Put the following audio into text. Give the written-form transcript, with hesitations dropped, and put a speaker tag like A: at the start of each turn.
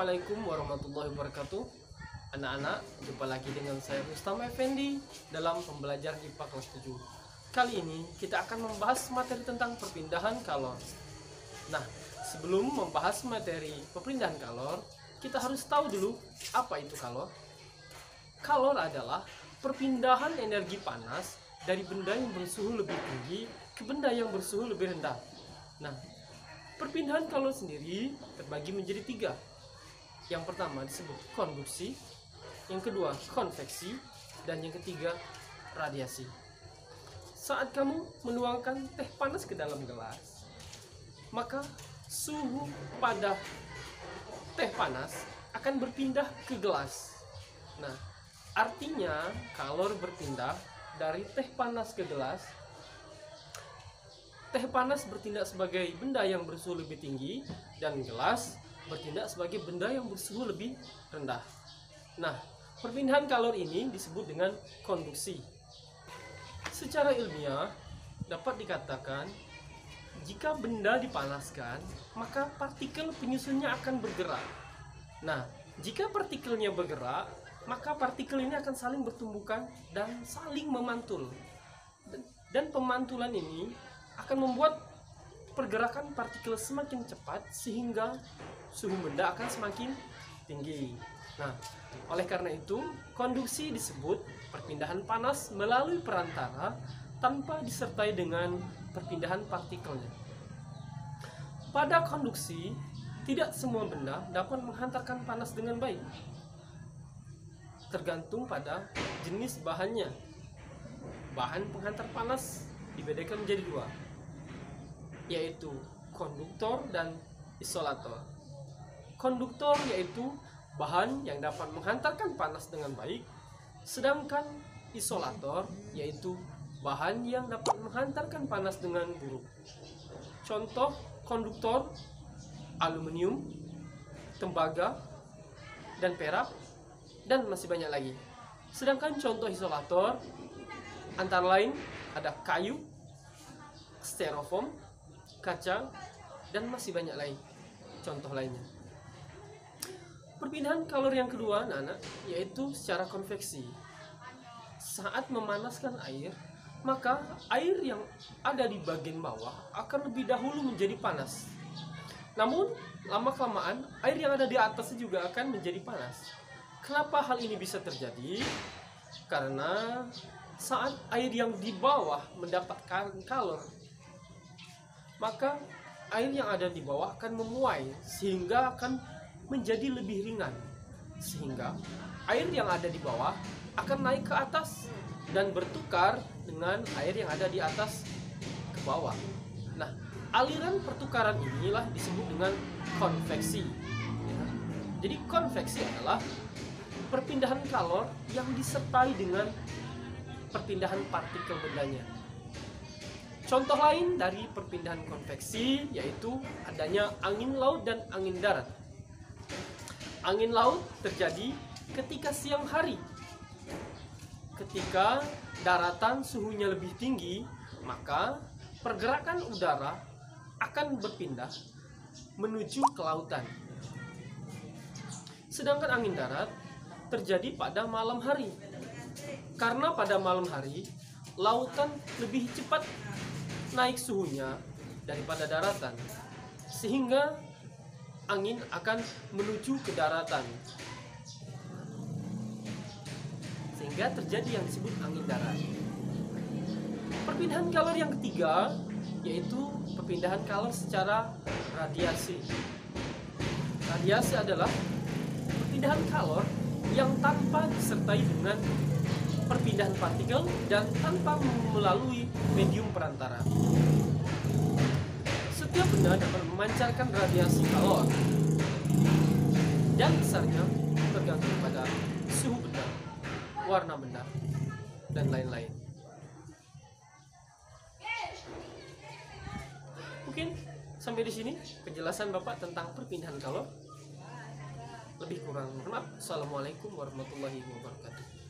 A: Assalamualaikum warahmatullahi wabarakatuh. Anak-anak, jumpa lagi dengan saya Rustam Effendi dalam pembelajaran IPA kelas 7. Kali ini kita akan membahas materi tentang perpindahan kalor. Nah, sebelum membahas materi perpindahan kalor, kita harus tahu dulu apa itu kalor. Kalor adalah perpindahan energi panas dari benda yang bersuhu lebih tinggi ke benda yang bersuhu lebih rendah. Nah, perpindahan kalor sendiri terbagi menjadi 3. Yang pertama disebut konduksi, yang kedua konveksi, dan yang ketiga radiasi. Saat kamu menuangkan teh panas ke dalam gelas, maka suhu pada teh panas akan berpindah ke gelas. Nah, artinya kalor berpindah dari teh panas ke gelas. Teh panas bertindak sebagai benda yang bersuhu lebih tinggi dan gelas bertindak sebagai benda yang bersuhu lebih rendah. Nah, perpindahan kalor ini disebut dengan konduksi. Secara ilmiah dapat dikatakan jika benda dipanaskan, maka partikel penyusunnya akan bergerak. Nah, jika partikelnya bergerak, maka partikel ini akan saling bertumbukan dan saling memantul. Dan pemantulan ini akan membuat pergerakan partikel semakin cepat sehingga suhu benda akan semakin tinggi. Nah, oleh karena itu, konduksi disebut perpindahan panas melalui perantara tanpa disertai dengan perpindahan partikelnya. Pada konduksi, tidak semua benda dapat menghantarkan panas dengan baik. Tergantung pada jenis bahannya. Bahan penghantar panas dibedakan menjadi 2, yaitu konduktor dan isolator. Konduktor yaitu bahan yang dapat menghantarkan panas dengan baik, sedangkan isolator yaitu bahan yang dapat menghantarkan panas dengan buruk. Contoh konduktor: aluminium, tembaga, dan perak, dan masih banyak lagi. Sedangkan contoh isolator antara lain ada kayu, styrofoam, kaca, dan masih banyak lain contoh lainnya. Perpindahan kalor yang kedua, anak-anak, yaitu secara konveksi. Saat memanaskan air, maka air yang ada di bagian bawah akan lebih dahulu menjadi panas. Namun, lama-kelamaan air yang ada di atasnya juga akan menjadi panas. Kenapa hal ini bisa terjadi? Karena saat air yang di bawah mendapatkan kalor, maka air yang ada di bawah akan memuai sehingga akan menjadi lebih ringan, sehingga air yang ada di bawah akan naik ke atas dan bertukar dengan air yang ada di atas ke bawah. Nah, aliran pertukaran inilah disebut dengan konveksi. Jadi konveksi adalah perpindahan kalor yang disertai dengan perpindahan partikel bendanya. Contoh lain dari perpindahan konveksi yaitu adanya angin laut dan angin darat. Angin laut terjadi ketika siang hari. Ketika daratan suhunya lebih tinggi, maka pergerakan udara akan berpindah menuju ke lautan. Sedangkan angin darat terjadi pada malam hari. Karena pada malam hari, lautan lebih cepat naik suhunya daripada daratan, sehingga angin akan menuju ke daratan, sehingga terjadi yang disebut angin darat. Perpindahan kalor yang ketiga yaitu perpindahan kalor secara radiasi. Radiasi adalah perpindahan kalor yang tanpa disertai dengan perpindahan partikel dan tanpa melalui medium perantara. Setiap benda dapat memancarkan radiasi kalor, dan besarnya tergantung pada suhu benda, warna benda, dan lain-lain. Mungkin sampai di sini penjelasan Bapak tentang perpindahan kalor. Lebih kurang mohon maaf. Assalamualaikum warahmatullahi wabarakatuh.